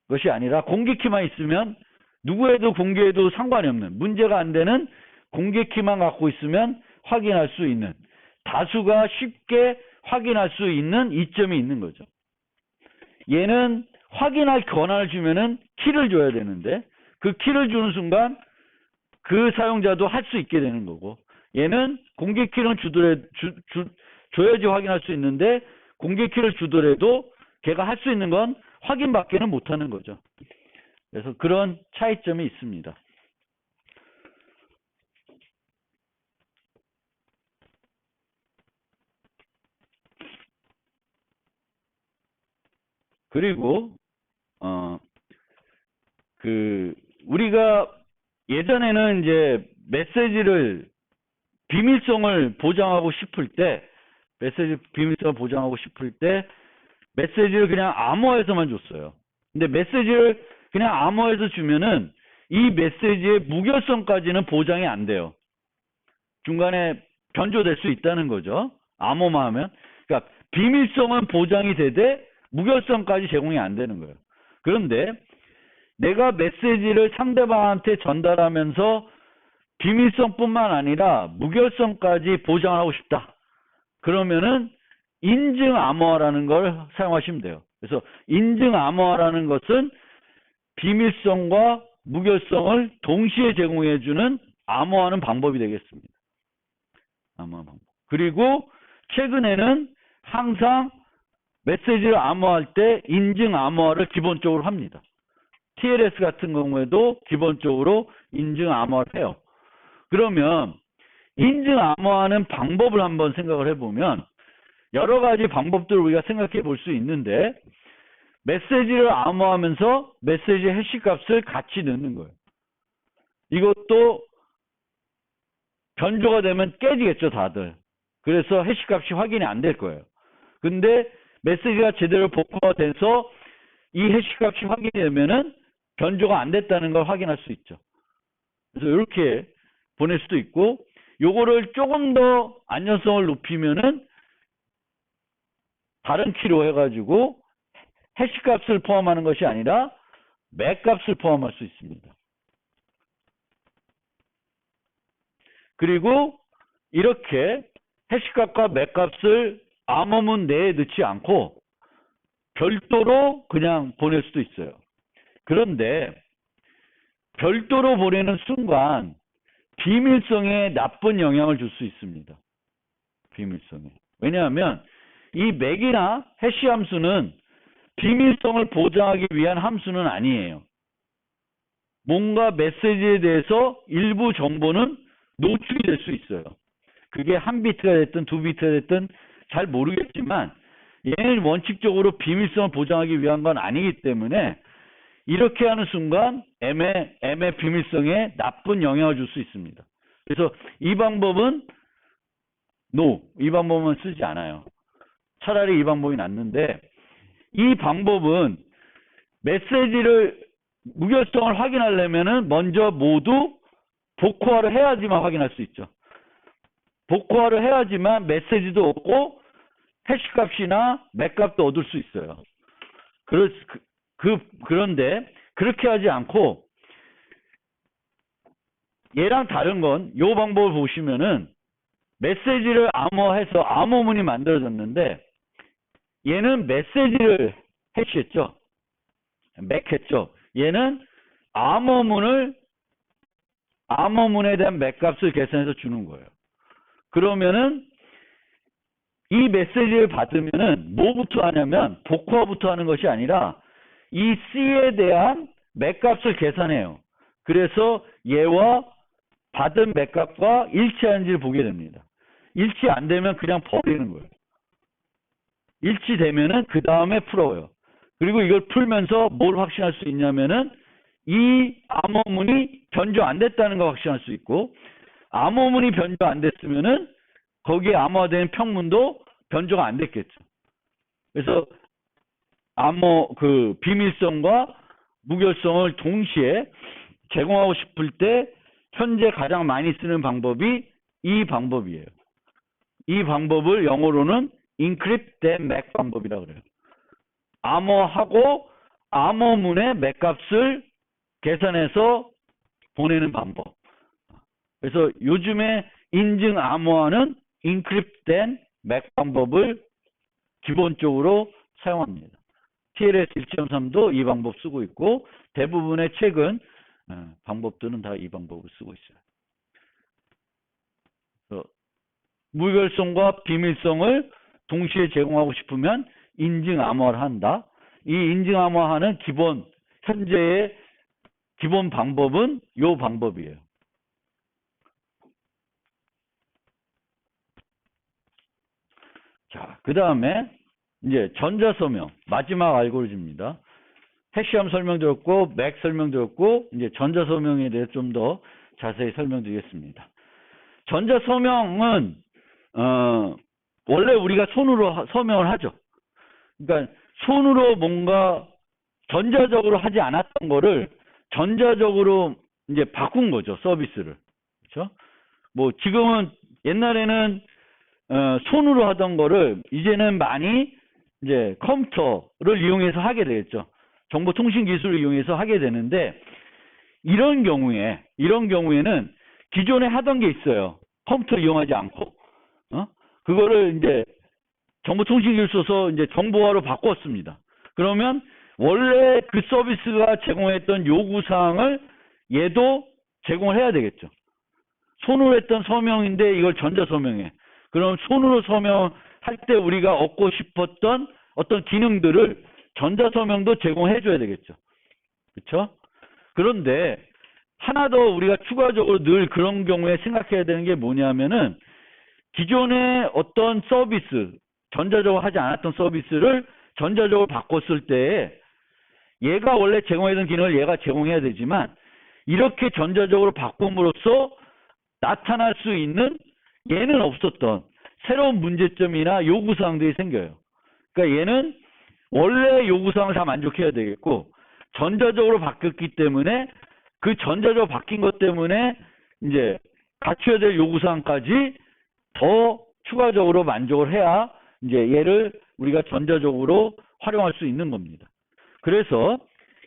것이 아니라 공개 키만 있으면 누구에도 공개해도 상관이 없는 문제가 안 되는 공개 키만 갖고 있으면 확인할 수 있는 다수가 쉽게 확인할 수 있는 이점이 있는 거죠. 얘는 확인할 권한을 주면은 키를 줘야 되는데 그 키를 주는 순간 그 사용자도 할 수 있게 되는 거고, 얘는 공개 키는 줘야지 확인할 수 있는데 공개 키를 주더라도 걔가 할 수 있는 건 확인밖에는 못 하는 거죠. 그래서 그런 차이점이 있습니다. 그리고 우리가 예전에는 이제 메시지를 비밀성을 보장하고 싶을 때, 메시지를 그냥 암호화해서만 줬어요. 근데 메시지를 그냥 암호화해서 주면은 이 메시지의 무결성까지는 보장이 안 돼요. 중간에 변조될 수 있다는 거죠. 암호만 하면. 그러니까 비밀성은 보장이 되되 무결성까지 제공이 안 되는 거예요. 그런데 내가 메시지를 상대방한테 전달하면서 비밀성뿐만 아니라 무결성까지 보장하고 싶다. 그러면은 인증 암호화라는 걸 사용하시면 돼요. 그래서 인증 암호화라는 것은 비밀성과 무결성을 동시에 제공해주는 암호화하는 방법이 되겠습니다. 암호화 방법. 그리고 최근에는 항상 메시지를 암호화할 때 인증 암호화를 기본적으로 합니다. TLS 같은 경우에도 기본적으로 인증 암호화를 해요. 그러면 인증 암호화하는 방법을 한번 생각을 해보면 여러 가지 방법들을 우리가 생각해 볼 수 있는데, 메시지를 암호하면서 메시지 해시 값을 같이 넣는 거예요. 이것도 변조가 되면 깨지겠죠, 다들. 그래서 해시 값이 확인이 안 될 거예요. 근데 메시지가 제대로 복구가 돼서 이 해시 값이 확인이 되면은 변조가 안 됐다는 걸 확인할 수 있죠. 그래서 이렇게 보낼 수도 있고, 요거를 조금 더 안전성을 높이면은 다른 키로 해가지고 해시 값을 포함하는 것이 아니라 맥 값을 포함할 수 있습니다. 그리고 이렇게 해시 값과 맥 값을 암호문 내에 넣지 않고 별도로 그냥 보낼 수도 있어요. 그런데 별도로 보내는 순간 비밀성에 나쁜 영향을 줄 수 있습니다. 비밀성에. 왜냐하면 이 맥이나 해시 함수는 비밀성을 보장하기 위한 함수는 아니에요. 뭔가 메시지에 대해서 일부 정보는 노출이 될 수 있어요. 그게 한 비트가 됐든 두 비트가 됐든 잘 모르겠지만 얘는 원칙적으로 비밀성을 보장하기 위한 건 아니기 때문에 이렇게 하는 순간 M의 비밀성에 나쁜 영향을 줄 수 있습니다. 그래서 이 방법은 이 방법은 쓰지 않아요. 차라리 이 방법이 낫는데, 이 방법은 메시지를 무결성을 확인하려면은 먼저 모두 복호화를 해야지만 확인할 수 있죠. 복호화를 해야지만 메시지도 얻고 해시 값이나 맥 값도 얻을 수 있어요. 그런데 그렇게 하지 않고 얘랑 다른 건 이 방법을 보시면은 메시지를 암호해서 암호문이 만들어졌는데 얘는 메시지를 해시했죠. 맥했죠. 얘는 암호문에 대한 맥값을 계산해서 주는 거예요. 그러면은 이 메시지를 받으면은 뭐부터 하냐면 복호화부터 하는 것이 아니라 이 C에 대한 맥값을 계산해요. 그래서 얘와 받은 맥값과 일치하는지를 보게 됩니다. 일치 안 되면 그냥 버리는 거예요. 일치되면은 그 다음에 풀어요. 그리고 이걸 풀면서 뭘 확신할 수 있냐면은 이 암호문이 변조 안 됐다는 걸 확신할 수 있고, 암호문이 변조 안 됐으면은 거기에 암호화된 평문도 변조가 안 됐겠죠. 그래서 비밀성과 무결성을 동시에 제공하고 싶을 때 현재 가장 많이 쓰는 방법이 이 방법이에요. 이 방법을 영어로는 encrypted MAC 방법이라고 그래요. 암호하고 암호문의 맥값을 계산해서 보내는 방법. 그래서 요즘에 인증 암호화는 encrypted MAC 방법을 기본적으로 사용합니다. TLS 1.3도 이 방법 쓰고 있고 대부분의 최근 방법들은 다 이 방법을 쓰고 있어요. 무별성과 비밀성을 동시에 제공하고 싶으면 인증 암호화를 한다. 이 인증 암호화하는 현재의 기본 방법은 이 방법이에요. 자, 그 다음에 이제 전자서명 마지막 알고리즘입니다. 해시함 설명드렸고 맥 설명드렸고 이제 전자서명에 대해 좀 더 자세히 설명드리겠습니다. 전자서명은 원래 우리가 손으로 서명을 하죠. 그러니까 손으로 뭔가 전자적으로 하지 않았던 거를 전자적으로 이제 바꾼 거죠, 서비스를. 그렇죠? 뭐 지금은 옛날에는 손으로 하던 거를 이제는 많이 이제 컴퓨터를 이용해서 하게 되겠죠. 정보통신 기술을 이용해서 하게 되는데 이런 경우에는 기존에 하던 게 있어요. 컴퓨터 이용하지 않고 그거를 이제 정보통신기술 써서 이제 정보화로 바꿨습니다. 그러면 원래 그 서비스가 제공했던 요구사항을 얘도 제공을 해야 되겠죠. 손으로 했던 서명인데 이걸 전자서명해. 그럼 손으로 서명할 때 우리가 얻고 싶었던 어떤 기능들을 전자서명도 제공해 줘야 되겠죠. 그렇죠? 그런데 하나 더 우리가 추가적으로 늘 그런 경우에 생각해야 되는 게 뭐냐면은 기존의 어떤 서비스, 전자적으로 하지 않았던 서비스를 전자적으로 바꿨을 때 얘가 원래 제공하던 기능을 얘가 제공해야 되지만 이렇게 전자적으로 바꿈으로써 나타날 수 있는 얘는 없었던 새로운 문제점이나 요구사항들이 생겨요. 그러니까 얘는 원래 요구사항을 다 만족해야 되겠고 전자적으로 바뀌었기 때문에 그 전자적으로 바뀐 것 때문에 이제 갖춰야 될 요구사항까지 더 추가적으로 만족을 해야 이제 얘를 우리가 전자적으로 활용할 수 있는 겁니다. 그래서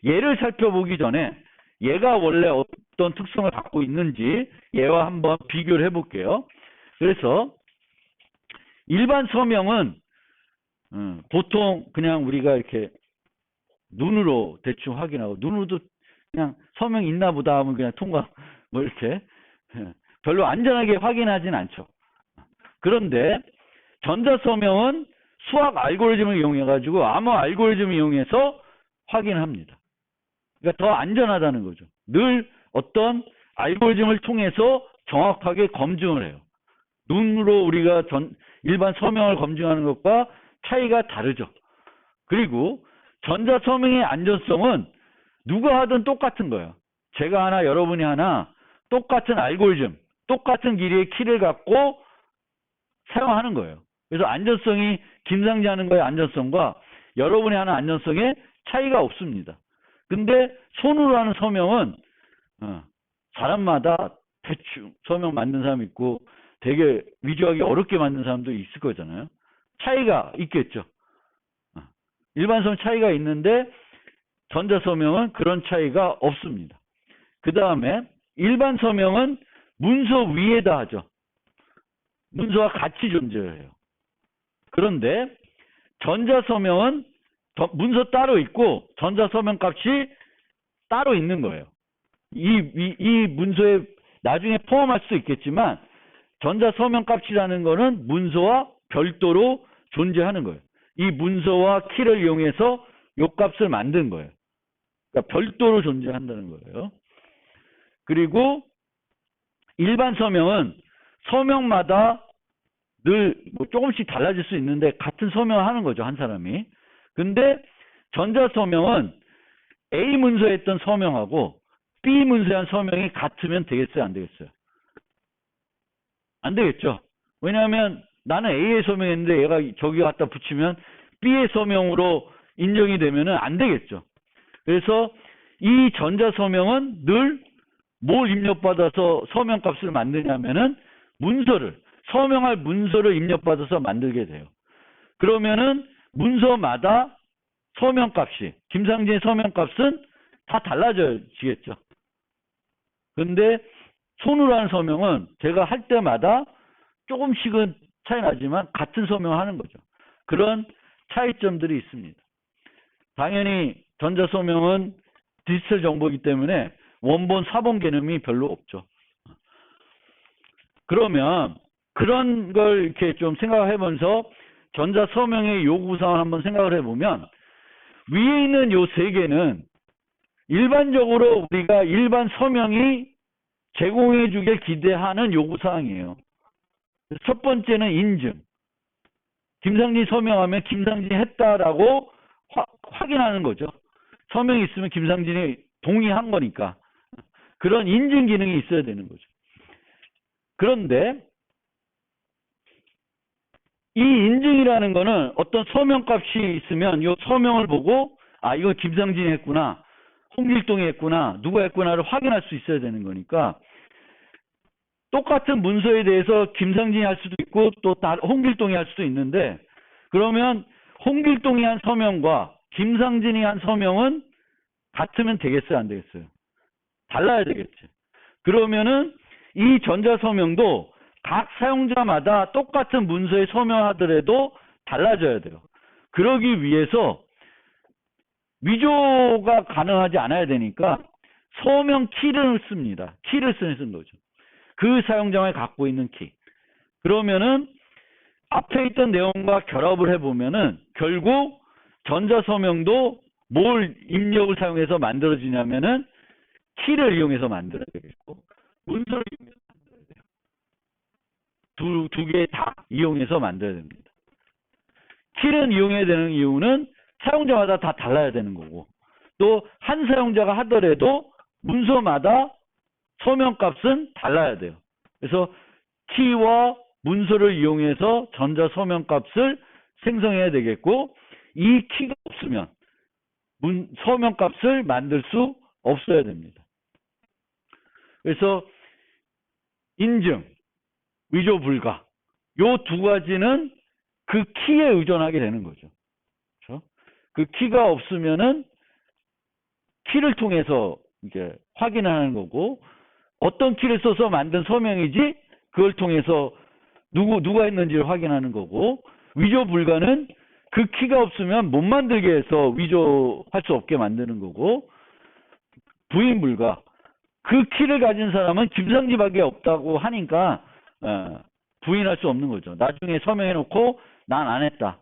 얘를 살펴보기 전에 얘가 원래 어떤 특성을 갖고 있는지 얘와 한번 비교를 해볼게요. 그래서 일반 서명은 보통 그냥 우리가 이렇게 눈으로 대충 확인하고 눈으로도 그냥 서명 있나 보다 하면 그냥 통과 뭐 이렇게 별로 안전하게 확인하진 않죠. 그런데 전자서명은 수학 알고리즘을 이용해 가지고 암호 알고리즘을 이용해서 확인합니다. 그러니까 더 안전하다는 거죠. 늘 어떤 알고리즘을 통해서 정확하게 검증을 해요. 눈으로 우리가 일반 서명을 검증하는 것과 차이가 다르죠. 그리고 전자서명의 안전성은 누가 하든 똑같은 거예요. 제가 하나 여러분이 하나 똑같은 알고리즘, 똑같은 길이의 키를 갖고 사용하는 거예요. 그래서 안전성이 김상지 하는 거의 안전성과 여러분이 하는 안전성에 차이가 없습니다. 근데 손으로 하는 서명은 사람마다 대충 서명 만든 사람 있고 되게 위조하기 어렵게 만든 사람도 있을 거잖아요. 차이가 있겠죠. 일반 서명 차이가 있는데 전자서명은 그런 차이가 없습니다. 그 다음에 일반 서명은 문서 위에다 하죠. 문서와 같이 존재해요. 그런데 전자서명은 문서 따로 있고 전자서명 값이 따로 있는 거예요. 이 문서에 나중에 포함할 수 있겠지만 전자서명 값이라는 거는 문서와 별도로 존재하는 거예요. 이 문서와 키를 이용해서 요 값을 만든 거예요. 그러니까 별도로 존재한다는 거예요. 그리고 일반 서명은 서명마다 늘 뭐 조금씩 달라질 수 있는데 같은 서명을 하는 거죠, 한 사람이. 근데 전자서명은 A 문서에 했던 서명하고 B 문서에 한 서명이 같으면 되겠어요, 안 되겠어요? 안 되겠죠. 왜냐하면 나는 A의 서명했는데 얘가 저기 갖다 붙이면 B의 서명으로 인정이 되면은 안 되겠죠. 그래서 이 전자서명은 늘 뭘 입력받아서 서명값을 만드냐면은 서명할 문서를 입력받아서 만들게 돼요. 그러면은 문서마다 서명값이, 김상진의 서명값은 다 달라지겠죠. 근데 손으로 하는 서명은 제가 할 때마다 조금씩은 차이 나지만 같은 서명을 하는 거죠. 그런 차이점들이 있습니다. 당연히 전자서명은 디지털 정보이기 때문에 원본, 사본 개념이 별로 없죠. 그러면 그런 걸 이렇게 좀 생각해보면서 전자서명의 요구사항을 한번 생각을 해보면 위에 있는 요 세 개는 일반적으로 우리가 일반 서명이 제공해 주길 기대하는 요구사항이에요. 첫 번째는 인증. 김상진 서명하면 김상진이 했다라고 확인하는 거죠. 서명이 있으면 김상진이 동의한 거니까. 그런 인증 기능이 있어야 되는 거죠. 그런데 이 인증이라는 거는 어떤 서명값이 있으면 이 서명을 보고 아 이거 김상진이 했구나, 홍길동이 했구나, 누가 했구나를 확인할 수 있어야 되는 거니까 똑같은 문서에 대해서 김상진이 할 수도 있고 또 홍길동이 할 수도 있는데 그러면 홍길동이 한 서명과 김상진이 한 서명은 같으면 되겠어요, 안 되겠어요? 달라야 되겠지. 그러면은 이 전자서명도 각 사용자마다 똑같은 문서에 서명하더라도 달라져야 돼요. 그러기 위해서 위조가 가능하지 않아야 되니까 서명 키를 씁니다. 키를 쓰는 거죠. 그 사용자가 갖고 있는 키. 그러면은 앞에 있던 내용과 결합을 해보면은 결국 전자서명도 뭘 입력을 사용해서 만들어지냐면은 키를 이용해서 만들어야 되겠고 문서를 이용해서 만들어야 돼요. 두 개 다 이용해서 만들어야 됩니다. 키를 이용해야 되는 이유는 사용자마다 다 달라야 되는 거고 또 한 사용자가 하더라도 문서마다 서명값은 달라야 돼요. 그래서 키와 문서를 이용해서 전자서명값을 생성해야 되겠고 이 키가 없으면 서명값을 만들 수 없어야 됩니다. 그래서 인증, 위조 불가 요 두 가지는 그 키에 의존하게 되는 거죠. 그렇죠? 그 키가 없으면은 키를 통해서 이제 확인하는 거고 어떤 키를 써서 만든 서명이지 그걸 통해서 누가 했는지를 확인하는 거고 위조 불가는 그 키가 없으면 못 만들게 해서 위조할 수 없게 만드는 거고 부인 불가 그 키를 가진 사람은 김상진밖에 없다고 하니까 부인할 수 없는 거죠. 나중에 서명해놓고 난 안 했다.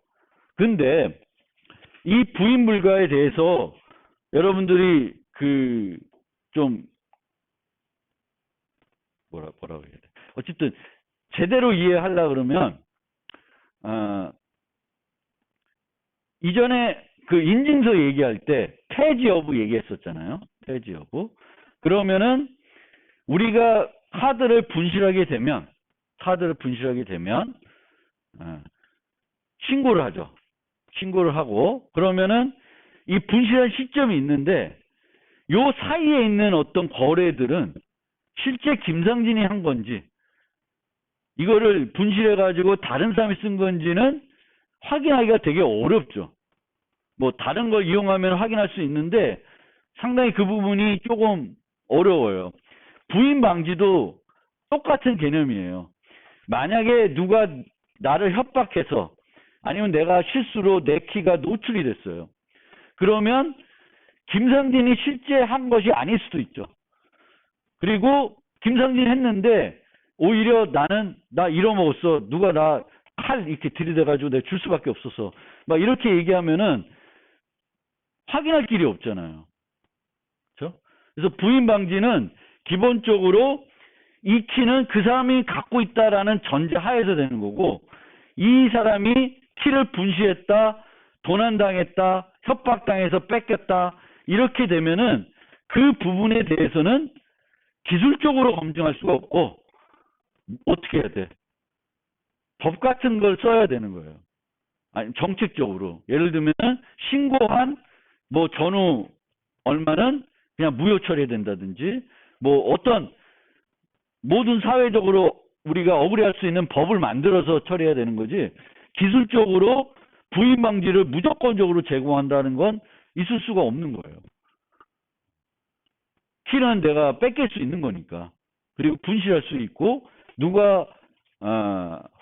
근데 이 부인 불가에 대해서 여러분들이 그 좀 뭐라고 해야 돼? 어쨌든 제대로 이해하려 그러면 이전에 그 인증서 얘기할 때 폐지 여부 얘기했었잖아요. 폐지 여부. 그러면은 우리가 카드를 분실하게 되면 신고를 하죠. 신고를 하고 그러면은 이 분실한 시점이 있는데 요 사이에 있는 어떤 거래들은 실제 김상진이 한 건지 이거를 분실해 가지고 다른 사람이 쓴 건지는 확인하기가 되게 어렵죠. 뭐 다른 걸 이용하면 확인할 수 있는데 상당히 그 부분이 조금 어려워요. 부인 방지도 똑같은 개념이에요. 만약에 누가 나를 협박해서 아니면 내가 실수로 내 키가 노출이 됐어요. 그러면 김상진이 실제 한 것이 아닐 수도 있죠. 그리고 김상진이 했는데 오히려 나 잃어먹었어. 누가 나 칼 이렇게 들이대가지고 내가 줄 수밖에 없어서 막 이렇게 얘기하면은 확인할 길이 없잖아요. 그렇죠? 그래서 부인 방지는 기본적으로 이 키는 그 사람이 갖고 있다라는 전제 하에서 되는 거고 이 사람이 키를 분실했다, 도난당했다, 협박당해서 뺏겼다 이렇게 되면은 그 부분에 대해서는 기술적으로 검증할 수가 없고 어떻게 해야 돼? 법 같은 걸 써야 되는 거예요. 아니 정책적으로 예를 들면 신고한 뭐 전후 얼마는 그냥 무효 처리해야 된다든지 뭐 어떤 모든 사회적으로 우리가 억울해할 수 있는 법을 만들어서 처리해야 되는 거지 기술적으로 부인 방지를 무조건적으로 제공한다는 건 있을 수가 없는 거예요. 키는 내가 뺏길 수 있는 거니까 그리고 분실할 수 있고 누가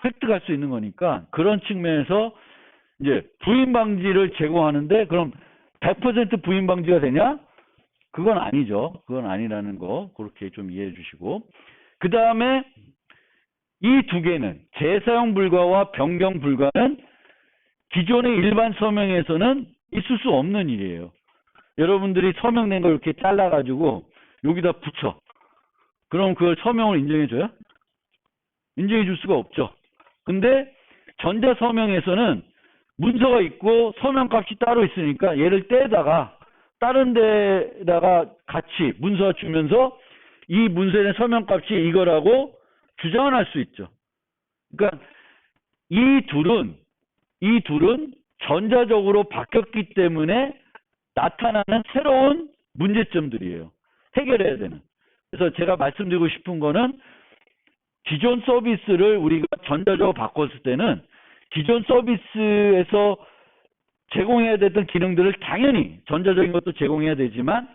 획득할 수 있는 거니까 그런 측면에서 이제 부인 방지를 제공하는데 그럼 100% 부인 방지가 되냐? 그건 아니죠. 그건 아니라는 거 그렇게 좀 이해해 주시고, 그 다음에 이 두 개는 재사용 불가와 변경 불가는 기존의 일반 서명에서는 있을 수 없는 일이에요. 여러분들이 서명된 걸 이렇게 잘라가지고 여기다 붙여. 그럼 그걸 서명을 인정해줘요? 인정해줄 수가 없죠. 근데 전자서명에서는 문서가 있고 서명값이 따로 있으니까 얘를 떼다가 다른 데다가 같이 문서 주면서 이 문서의 서명값이 이거라고 주장을 할 수 있죠. 그러니까 이 둘은 전자적으로 바뀌었기 때문에 나타나는 새로운 문제점들이에요. 해결해야 되는. 그래서 제가 말씀드리고 싶은 거는 기존 서비스를 우리가 전자적으로 바꿨을 때는 기존 서비스에서 제공해야 됐던 기능들을 당연히 전자적인 것도 제공해야 되지만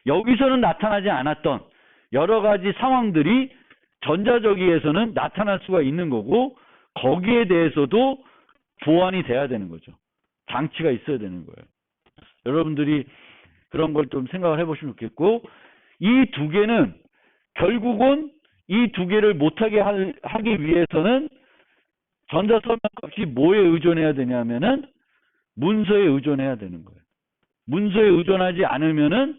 여기서는 나타나지 않았던 여러 가지 상황들이 전자적이에서는 나타날 수가 있는 거고 거기에 대해서도 보완이 돼야 되는 거죠. 장치가 있어야 되는 거예요. 여러분들이 그런 걸 좀 생각을 해보시면 좋겠고, 이 두 개는 결국은 이 두 개를 못하게 하기 위해서는 전자서명값이 뭐에 의존해야 되냐면은 문서에 의존해야 되는 거예요. 문서에 의존하지 않으면은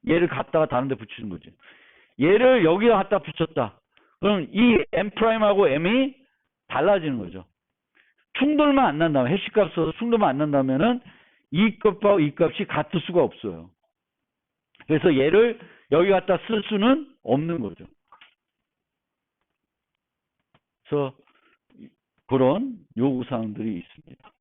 얘를 갖다가 다른 데 붙이는 거지. 얘를 여기다 갖다 붙였다. 그럼 이 M'하고 M이 달라지는 거죠. 충돌만 안 난다면, 해시값 써서 충돌만 안 난다면은 이 값과 이 값이 같을 수가 없어요. 그래서 얘를 여기 갖다 쓸 수는 없는 거죠. 그래서 그런 요구사항들이 있습니다.